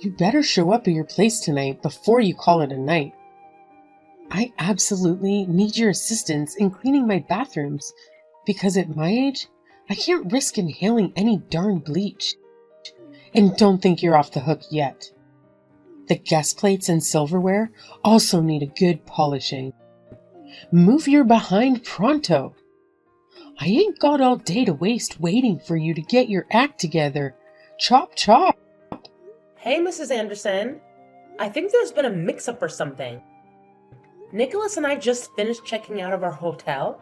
You better show up at your place tonight before you call it a night. I absolutely need your assistance in cleaning my bathrooms, because at my age, I can't risk inhaling any darn bleach. And don't think you're off the hook yet. The guest plates and silverware also need a good polishing. Move your behind pronto. I ain't got all day to waste waiting for you to get your act together. Chop chop. Hey, Mrs. Anderson. I think there's been a mix-up or something. Nicholas and I just finished checking out of our hotel,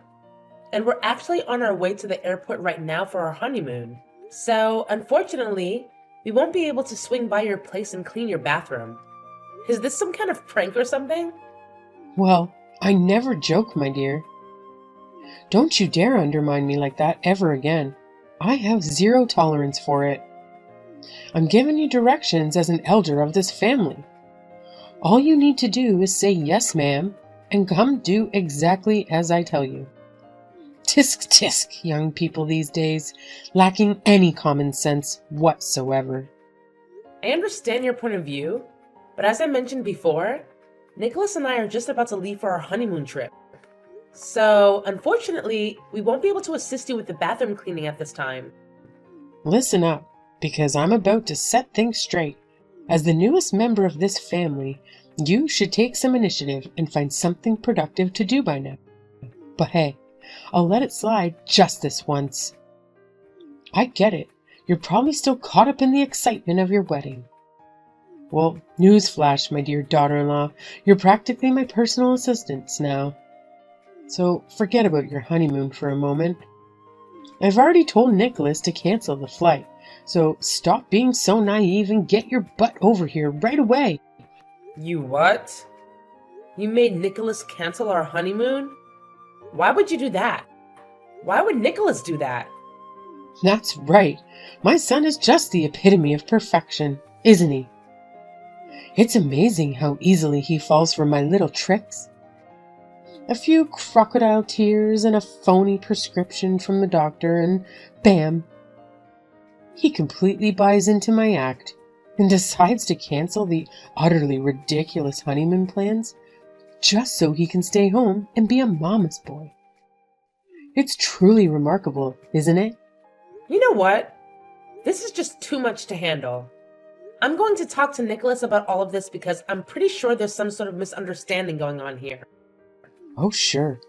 and we're actually on our way to the airport right now for our honeymoon. So, unfortunately, we won't be able to swing by your place and clean your bathroom. Is this some kind of prank or something? Well, I never joke, my dear. Don't you dare undermine me like that ever again. I have zero tolerance for it. I'm giving you directions as an elder of this family. All you need to do is say yes, ma'am, and come do exactly as I tell you. Tisk tisk, young people these days, lacking any common sense whatsoever. I understand your point of view, but as I mentioned before, Nicholas and I are just about to leave for our honeymoon trip. So, unfortunately, we won't be able to assist you with the bathroom cleaning at this time. Listen up, because I'm about to set things straight. As the newest member of this family, you should take some initiative and find something productive to do by now. But hey, I'll let it slide just this once. I get it. You're probably still caught up in the excitement of your wedding. Well, newsflash, my dear daughter-in-law, you're practically my personal assistant now. So forget about your honeymoon for a moment. I've already told Nicholas to cancel the flight, so stop being so naive and get your butt over here right away. You what? You made Nicholas cancel our honeymoon? Why would you do that? Why would Nicholas do that? That's right. My son is just the epitome of perfection, isn't he? It's amazing how easily he falls for my little tricks. A few crocodile tears and a phony prescription from the doctor, and bam! He completely buys into my act and decides to cancel the utterly ridiculous honeymoon plans just so he can stay home and be a mama's boy. It's truly remarkable, isn't it? You know what? This is just too much to handle. I'm going to talk to Nicholas about all of this because I'm pretty sure there's some sort of misunderstanding going on here. Oh, sure.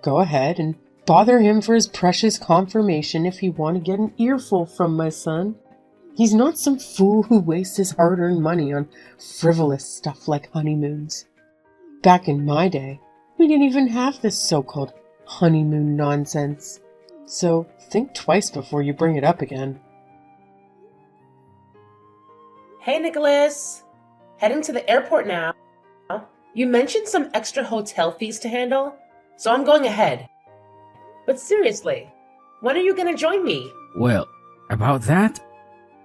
Go ahead and bother him for his precious confirmation if you want to get an earful from my son. He's not some fool who wastes his hard-earned money on frivolous stuff like honeymoons. Back in my day, we didn't even have this so-called honeymoon nonsense. So think twice before you bring it up again. Hey, Nicholas! Heading to the airport now. You mentioned some extra hotel fees to handle, so I'm going ahead. But seriously, when are you gonna join me? Well, about that,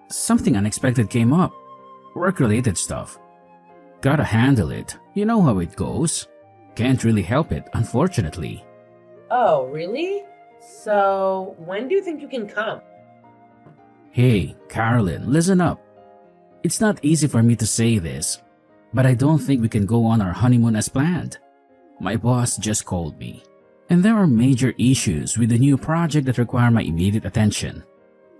something unexpected came up. Work-related stuff. Gotta handle it. You know how it goes. Can't really help it, unfortunately. Oh, really? So, when do you think you can come? Hey, Carolyn, listen up. It's not easy for me to say this, but I don't think we can go on our honeymoon as planned. My boss just called me, and there are major issues with the new project that require my immediate attention.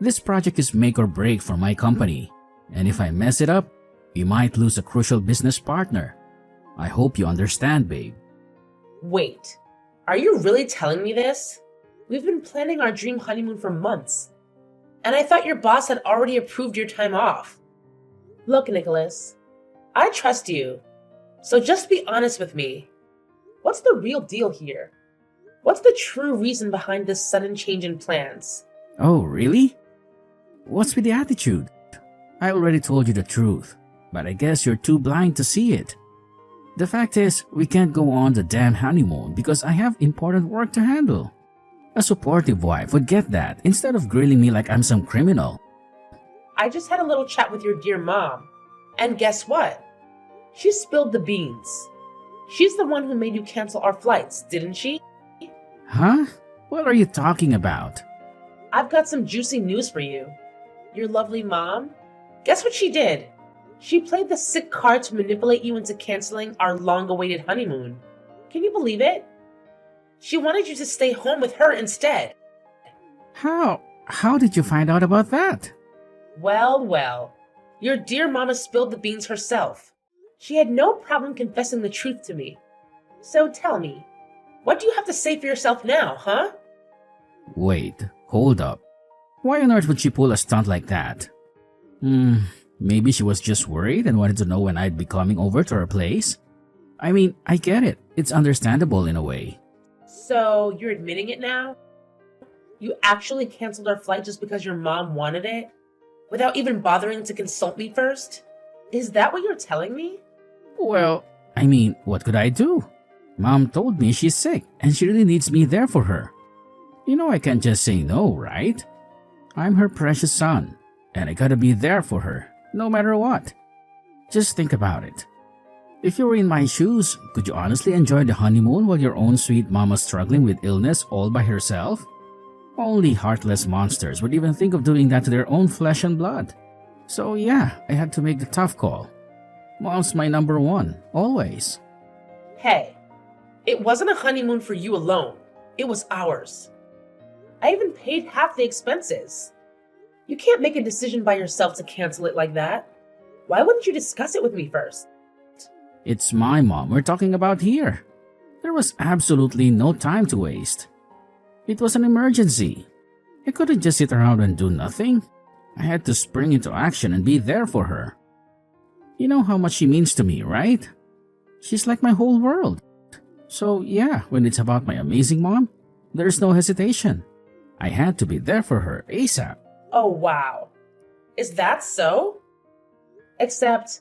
This project is make or break for my company, and if I mess it up, we might lose a crucial business partner. I hope you understand, babe. Wait, are you really telling me this? We've been planning our dream honeymoon for months, and I thought your boss had already approved your time off. Look, Nicholas, I trust you, so just be honest with me. What's the real deal here? What's the true reason behind this sudden change in plans? Oh, really? What's with the attitude? I already told you the truth, but I guess you're too blind to see it. The fact is, we can't go on the damn honeymoon because I have important work to handle. A supportive wife would get that instead of grilling me like I'm some criminal. I just had a little chat with your dear mom, and guess what? She spilled the beans. She's the one who made you cancel our flights, didn't she? Huh? What are you talking about? I've got some juicy news for you. Your lovely mom? Guess what she did? She played the sick card to manipulate you into canceling our long-awaited honeymoon. Can you believe it? She wanted you to stay home with her instead. How did you find out about that? Well. Your dear mama spilled the beans herself. She had no problem confessing the truth to me. So tell me, what do you have to say for yourself now, huh? Wait, hold up. Why on earth would she pull a stunt like that? Maybe she was just worried and wanted to know when I'd be coming over to her place? I mean, I get it. It's understandable in a way. So, you're admitting it now? You actually canceled our flight just because your mom wanted it? Without even bothering to consult me first? Is that what you're telling me? Well, I mean, what could I do? Mom told me she's sick and she really needs me there for her. You know I can't just say no, right? I'm her precious son, and I gotta be there for her, no matter what. Just think about it. If you were in my shoes, could you honestly enjoy the honeymoon while your own sweet mama's struggling with illness all by herself? Only heartless monsters would even think of doing that to their own flesh and blood. So yeah, I had to make the tough call. Mom's my number one, always. Hey, it wasn't a honeymoon for you alone. It was ours. I even paid half the expenses. You can't make a decision by yourself to cancel it like that. Why wouldn't you discuss it with me first? It's my mom we're talking about here. There was absolutely no time to waste. It was an emergency. I couldn't just sit around and do nothing. I had to spring into action and be there for her. You know how much she means to me, right? She's like my whole world. So yeah, when it's about my amazing mom, there's no hesitation. I had to be there for her ASAP. Oh wow. Is that so? Except,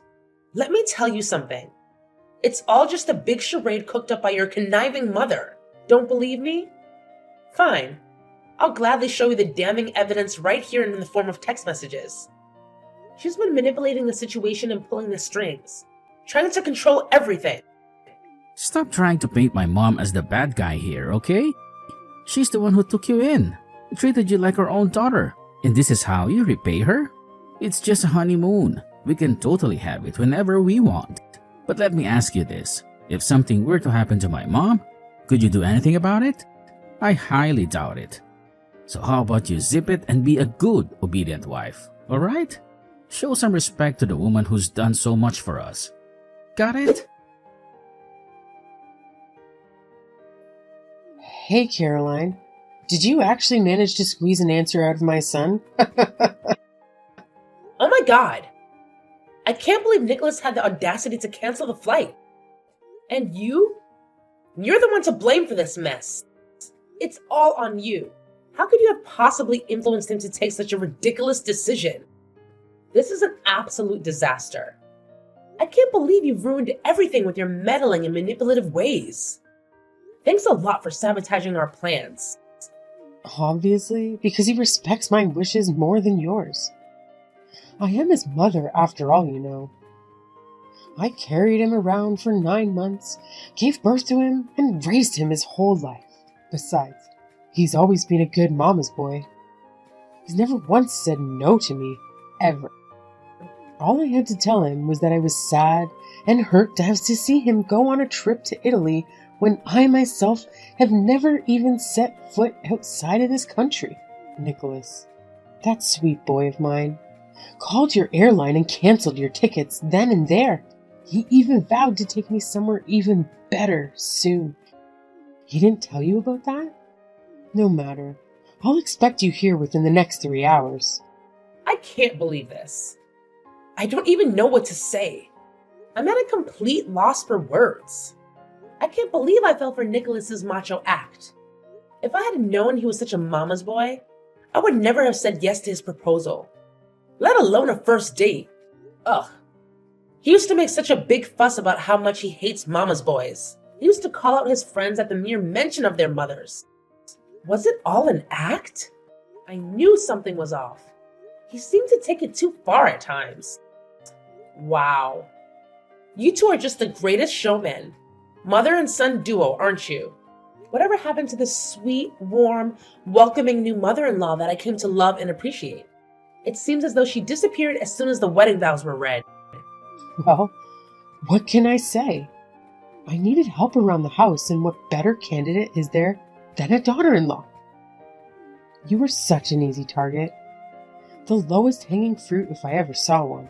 let me tell you something. It's all just a big charade cooked up by your conniving mother. Don't believe me? Fine. I'll gladly show you the damning evidence right here in the form of text messages. She's been manipulating the situation and pulling the strings, trying to control everything. Stop trying to paint my mom as the bad guy here, okay? She's the one who took you in, treated you like her own daughter, and this is how you repay her? It's just a honeymoon. We can totally have it whenever we want. But let me ask you this. If something were to happen to my mom, could you do anything about it? I highly doubt it. So how about you zip it and be a good, obedient wife, alright? Show some respect to the woman who's done so much for us. Got it? Hey, Caroline. Did you actually manage to squeeze an answer out of my son? Oh my god! I can't believe Nicholas had the audacity to cancel the flight. And you? You're the one to blame for this mess. It's all on you. How could you have possibly influenced him to take such a ridiculous decision? This is an absolute disaster. I can't believe you've ruined everything with your meddling and manipulative ways. Thanks a lot for sabotaging our plans. Obviously, because he respects my wishes more than yours. I am his mother, after all, you know. I carried him around for 9 months, gave birth to him, and raised him his whole life. Besides, he's always been a good mama's boy. He's never once said no to me, ever. All I had to tell him was that I was sad and hurt to have to see him go on a trip to Italy when I myself have never even set foot outside of this country. Nicholas, that sweet boy of mine, called your airline and canceled your tickets then and there. He even vowed to take me somewhere even better soon. He didn't tell you about that? No matter. I'll expect you here within the next 3 hours. I can't believe this. I don't even know what to say. I'm at a complete loss for words. I can't believe I fell for Nicholas's macho act. If I had known he was such a mama's boy, I would never have said yes to his proposal, let alone a first date. Ugh. He used to make such a big fuss about how much he hates mama's boys. He used to call out his friends at the mere mention of their mothers. Was it all an act? I knew something was off. He seemed to take it too far at times. Wow. You two are just the greatest showmen. Mother and son duo, aren't you? Whatever happened to the sweet, warm, welcoming new mother-in-law that I came to love and appreciate? It seems as though she disappeared as soon as the wedding vows were read. Well, what can I say? I needed help around the house, and what better candidate is there than a daughter-in-law? You were such an easy target. The lowest hanging fruit if I ever saw one.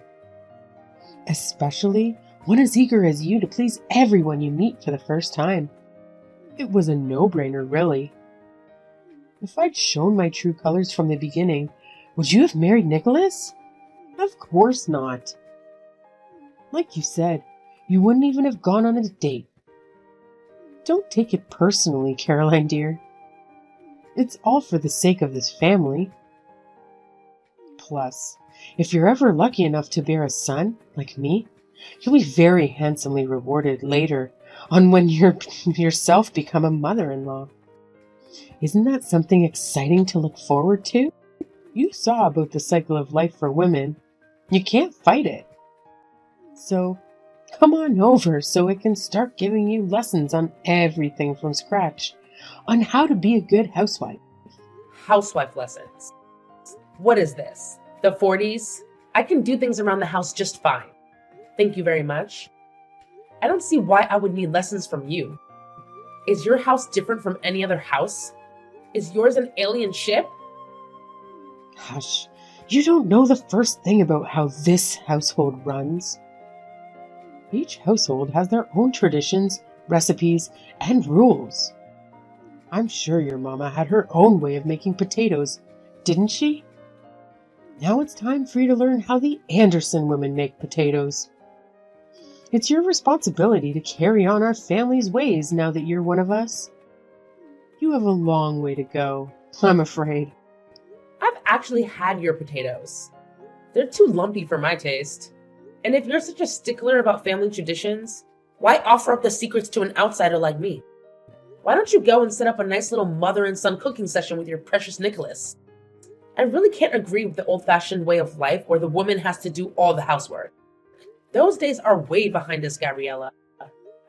Especially one as eager as you to please everyone you meet for the first time. It was a no-brainer, really. If I'd shown my true colors from the beginning, would you have married Nicholas? Of course not. Like you said, you wouldn't even have gone on a date. Don't take it personally, Caroline dear. It's all for the sake of this family. Plus, if you're ever lucky enough to bear a son, like me, you'll be very handsomely rewarded later on when you yourself become a mother-in-law. Isn't that something exciting to look forward to? You saw about the cycle of life for women. You can't fight it. So, come on over so it can start giving you lessons on everything from scratch, on how to be a good housewife. Housewife lessons. What is this? The 40s? I can do things around the house just fine. Thank you very much. I don't see why I would need lessons from you. Is your house different from any other house? Is yours an alien ship? Hush, you don't know the first thing about how this household runs. Each household has their own traditions, recipes, and rules. I'm sure your mama had her own way of making potatoes, didn't she? Now it's time for you to learn how the Anderson women make potatoes. It's your responsibility to carry on our family's ways now that you're one of us. You have a long way to go, I'm afraid. I've actually had your potatoes. They're too lumpy for my taste. And if you're such a stickler about family traditions, why offer up the secrets to an outsider like me? Why don't you go and set up a nice little mother and son cooking session with your precious Nicholas? I really can't agree with the old-fashioned way of life where the woman has to do all the housework. Those days are way behind us, Gabriella.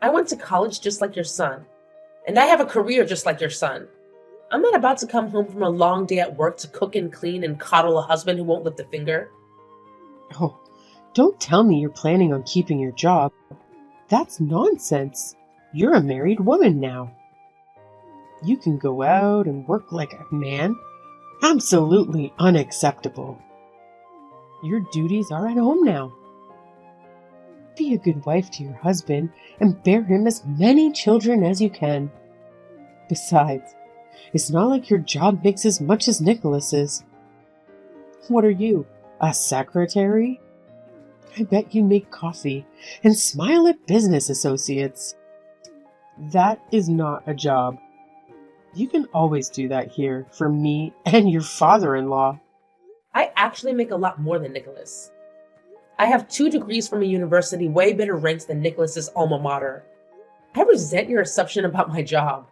I went to college just like your son, and I have a career just like your son. I'm not about to come home from a long day at work to cook and clean and coddle a husband who won't lift a finger. Oh, don't tell me you're planning on keeping your job. That's nonsense. You're a married woman now. You can go out and work like a man. Absolutely unacceptable. Your duties are at home now. Be a good wife to your husband and bear him as many children as you can. Besides, it's not like your job makes as much as Nicholas's. What are you, a secretary? I bet you make coffee and smile at business associates. That is not a job. You can always do that here for me and your father-in-law. I actually make a lot more than Nicholas. I have 2 degrees from a university way better ranked than Nicholas's alma mater. I resent your assumption about my job.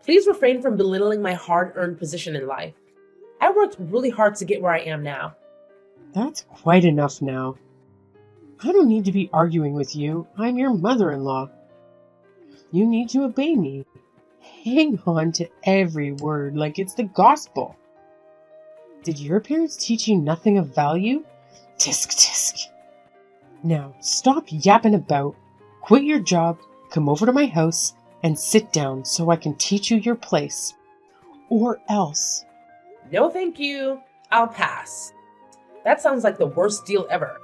Please refrain from belittling my hard-earned position in life. I worked really hard to get where I am now. That's quite enough now. I don't need to be arguing with you. I'm your mother-in-law. You need to obey me. Hang on to every word like it's the gospel. Did your parents teach you nothing of value? Tisk tisk. Now, stop yapping about, quit your job, come over to my house, and sit down so I can teach you your place. Or else. No thank you. I'll pass. That sounds like the worst deal ever.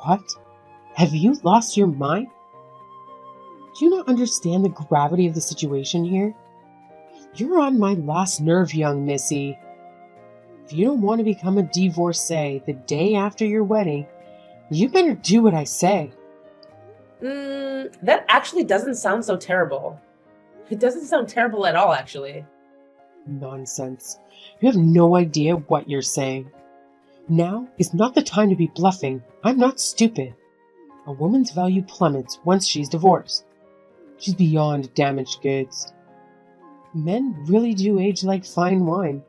What? Have you lost your mind? Do you not understand the gravity of the situation here? You're on my last nerve, young missy. If you don't want to become a divorcee the day after your wedding, you better do what I say. That actually doesn't sound so terrible. It doesn't sound terrible at all, actually. Nonsense. You have no idea what you're saying. Now is not the time to be bluffing. I'm not stupid. A woman's value plummets once she's divorced. She's beyond damaged goods. Men really do age like fine wine.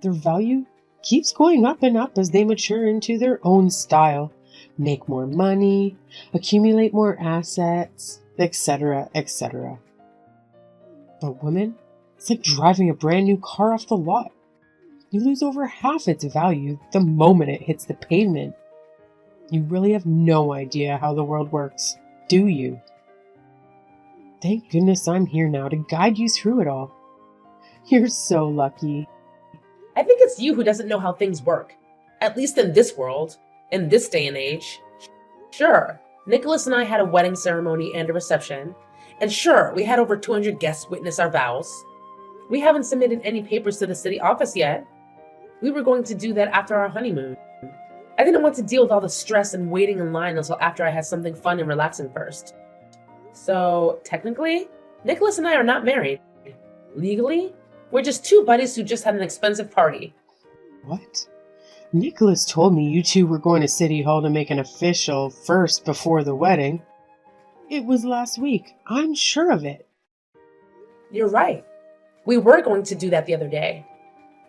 Their value keeps going up and up as they mature into their own style, make more money, accumulate more assets, etc., etc. But women, it's like driving a brand new car off the lot. You lose over half its value the moment it hits the pavement. You really have no idea how the world works, do you? Thank goodness I'm here now to guide you through it all. You're so lucky. I think it's you who doesn't know how things work. At least in this world, in this day and age. Sure, Nicholas and I had a wedding ceremony and a reception. And sure, we had over 200 guests witness our vows. We haven't submitted any papers to the city office yet. We were going to do that after our honeymoon. I didn't want to deal with all the stress and waiting in line until after I had something fun and relaxing first. So, technically, Nicholas and I are not married. Legally, we're just two buddies who just had an expensive party. What? Nicholas told me you two were going to City Hall to make an official first before the wedding. It was last week. I'm sure of it. You're right. We were going to do that the other day.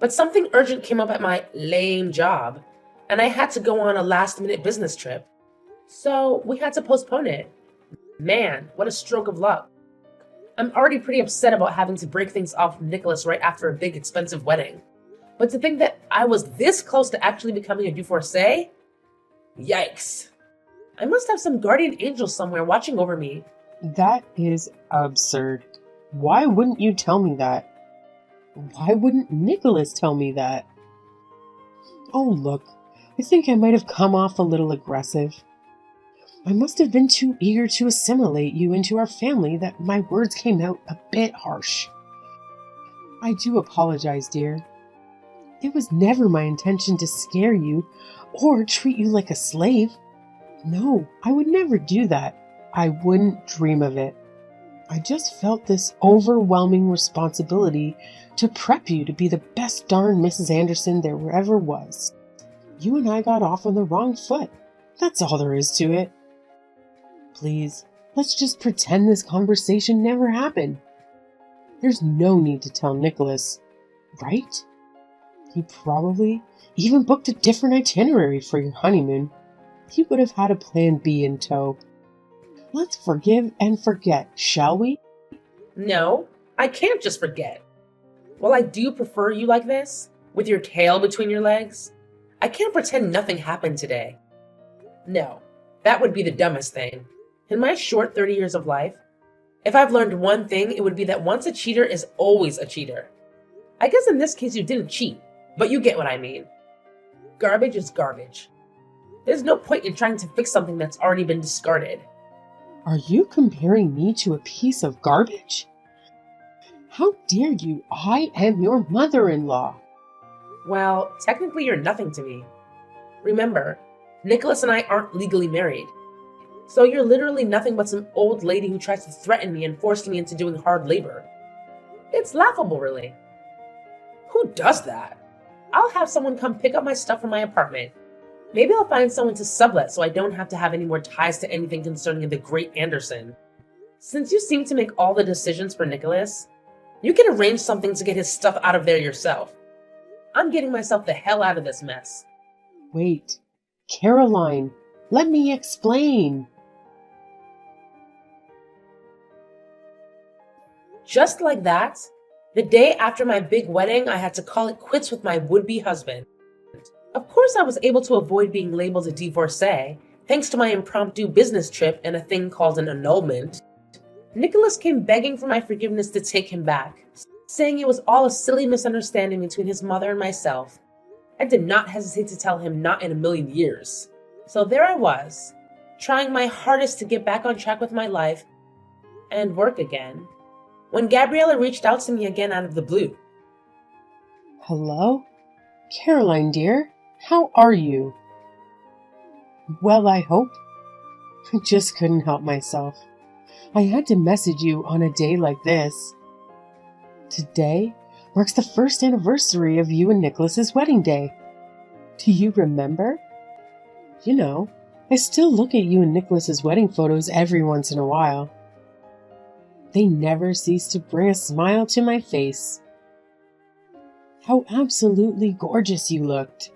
But something urgent came up at my lame job, and I had to go on a last-minute business trip. So we had to postpone it. Man, what a stroke of luck. I'm already pretty upset about having to break things off with Nicholas right after a big expensive wedding. But to think that I was this close to actually becoming a divorcee? Yikes. I must have some guardian angel somewhere watching over me. That is absurd. Why wouldn't you tell me that? Why wouldn't Nicholas tell me that? Oh, look, I think I might have come off a little aggressive. I must have been too eager to assimilate you into our family that my words came out a bit harsh. I do apologize, dear. It was never my intention to scare you or treat you like a slave. No, I would never do that. I wouldn't dream of it. I just felt this overwhelming responsibility to prep you to be the best darn Mrs. Anderson there ever was. You and I got off on the wrong foot. That's all there is to it. Please, let's just pretend this conversation never happened. There's no need to tell Nicholas, right? He probably even booked a different itinerary for your honeymoon. He would have had a plan B in tow. Let's forgive and forget, shall we? No, I can't just forget. While I do prefer you like this, with your tail between your legs, I can't pretend nothing happened today. No, that would be the dumbest thing. In my short 30 years of life, if I've learned one thing, it would be that once a cheater is always a cheater. I guess in this case you didn't cheat, but you get what I mean. Garbage is garbage. There's no point in trying to fix something that's already been discarded. Are you comparing me to a piece of garbage? How dare you? I am your mother-in-law. Well, technically you're nothing to me. Remember, Nicholas and I aren't legally married. So you're literally nothing but some old lady who tries to threaten me and force me into doing hard labor. It's laughable, really. Who does that? I'll have someone come pick up my stuff from my apartment. Maybe I'll find someone to sublet so I don't have to have any more ties to anything concerning the great Anderson. Since you seem to make all the decisions for Nicholas, you can arrange something to get his stuff out of there yourself. I'm getting myself the hell out of this mess. Wait, Caroline, let me explain. Just like that, the day after my big wedding, I had to call it quits with my would-be husband. Of course, I was able to avoid being labeled a divorcee, thanks to my impromptu business trip and a thing called an annulment. Nicholas came begging for my forgiveness to take him back, saying it was all a silly misunderstanding between his mother and myself. I did not hesitate to tell him not in a million years. So there I was, trying my hardest to get back on track with my life and work again, when Gabriella reached out to me again out of the blue. Hello? Caroline, dear, how are you? Well, I hope. I just couldn't help myself. I had to message you on a day like this. Today marks the first anniversary of you and Nicholas's wedding day. Do you remember? You know, I still look at you and Nicholas's wedding photos every once in a while. They never cease to bring a smile to my face. How absolutely gorgeous you looked.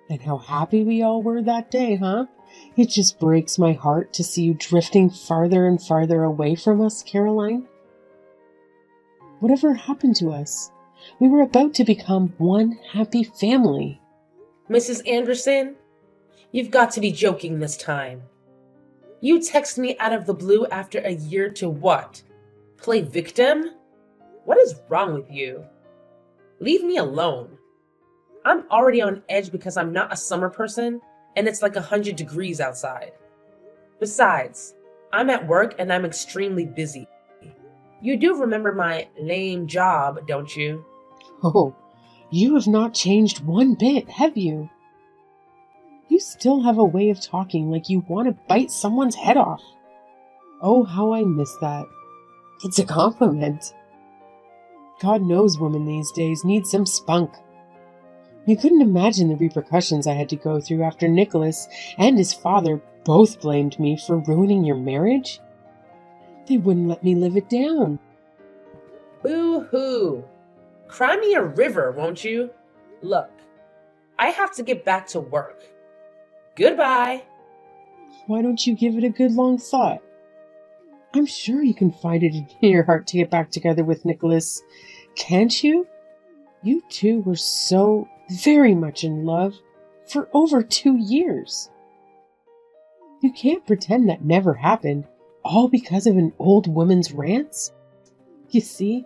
And how happy we all were that day, huh? It just breaks my heart to see you drifting farther and farther away from us, Caroline. Whatever happened to us? We were about to become one happy family. Mrs. Anderson, You've got to be joking this time. You text me out of the blue after a year to what? Play victim? What is wrong with you? Leave me alone. I'm already on edge because I'm not a summer person and it's like 100 degrees outside. Besides, I'm at work and I'm extremely busy. You do remember my lame job, don't you? Oh, you have not changed one bit, have you? You still have a way of talking like you want to bite someone's head off. Oh, how I miss that. It's a compliment. God knows women these days need some spunk. You couldn't imagine the repercussions I had to go through after Nicholas and his father both blamed me for ruining your marriage. They wouldn't let me live it down. Boo-hoo. Cry me a river, won't you? Look, I have to get back to work. Goodbye. Why don't you give it a good long thought? I'm sure you can find it in your heart to get back together with Nicholas. Can't you? You two were so very much in love for over 2 years. You can't pretend that never happened, all because of an old woman's rants. You see,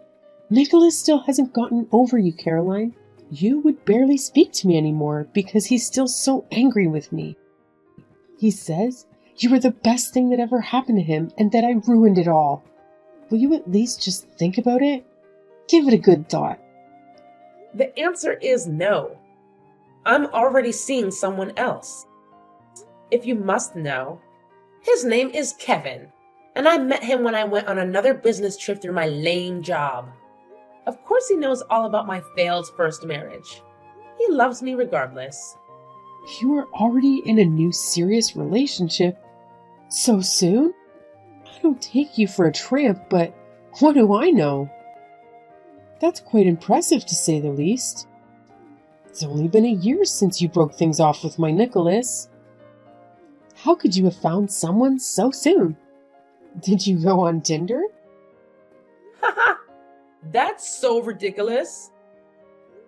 Nicholas still hasn't gotten over you, Caroline. You would barely speak to me anymore because he's still so angry with me. He says you were the best thing that ever happened to him and that I ruined it all. Will you at least just think about it? Give it a good thought. The answer is no. I'm already seeing someone else. If you must know, his name is Kevin, and I met him when I went on another business trip through my lame job. Of course he knows all about my failed first marriage. He loves me regardless. You are already in a new serious relationship? So soon? I don't take you for a tramp, but what do I know? That's quite impressive to say the least. It's only been a year since you broke things off with my Nicholas. How could you have found someone so soon? Did you go on Tinder? Haha, that's so ridiculous.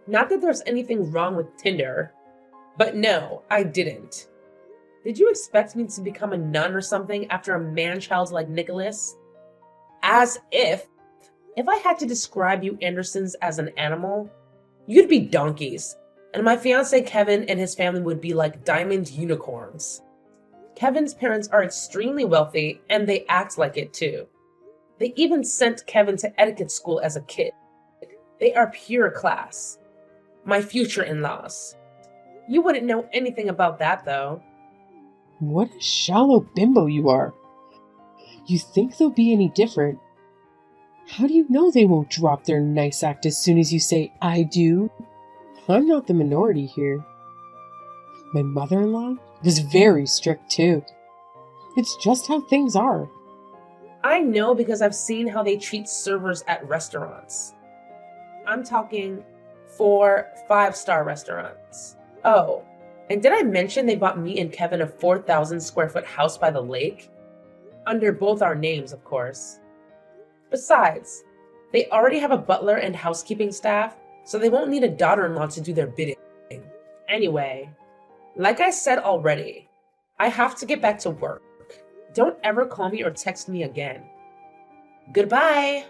Not that there's anything wrong with Tinder, but no, I didn't. Did you expect me to become a nun or something after a man-child like Nicholas? As if I had to describe you Andersons as an animal, you'd be donkeys, and my fiancé Kevin and his family would be like diamond unicorns. Kevin's parents are extremely wealthy, and they act like it too. They even sent Kevin to etiquette school as a kid. They are pure class. My future in-laws. You wouldn't know anything about that, though. What a shallow bimbo you are. You think they'll be any different? How do you know they won't drop their nice act as soon as you say, I do? I'm not the minority here. My mother-in-law was very strict too. It's just how things are. I know because I've seen how they treat servers at restaurants. I'm talking 4 5-star restaurants. Oh, and did I mention they bought me and Kevin a 4,000 square foot house by the lake? Under both our names, of course. Besides, they already have a butler and housekeeping staff, so they won't need a daughter-in-law to do their bidding. Anyway, like I said already, I have to get back to work. Don't ever call me or text me again. Goodbye.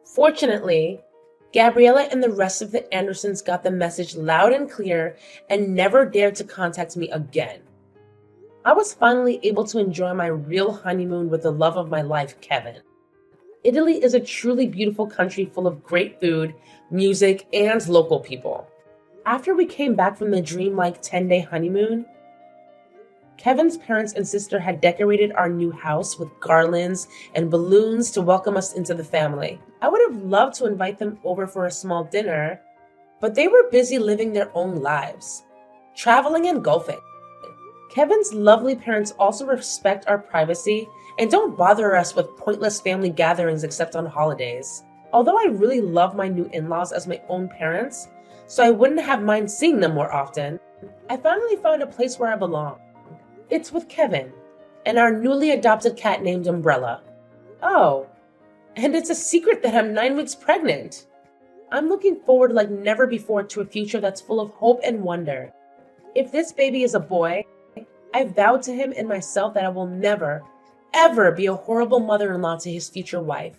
Fortunately, Gabriella and the rest of the Andersons got the message loud and clear and never dared to contact me again. I was finally able to enjoy my real honeymoon with the love of my life, Kevin. Italy is a truly beautiful country full of great food, music, and local people. After we came back from the dreamlike 10-day honeymoon, Kevin's parents and sister had decorated our new house with garlands and balloons to welcome us into the family. I would have loved to invite them over for a small dinner, but they were busy living their own lives, traveling and golfing. Kevin's lovely parents also respect our privacy and don't bother us with pointless family gatherings except on holidays. Although I really love my new in-laws as my own parents, so I wouldn't have mind seeing them more often, I finally found a place where I belong. It's with Kevin and our newly adopted cat named Umbrella. Oh, and it's a secret that I'm 9 weeks pregnant. I'm looking forward like never before to a future that's full of hope and wonder. If this baby is a boy, I vowed to him and myself that I will never, ever be a horrible mother-in-law to his future wife.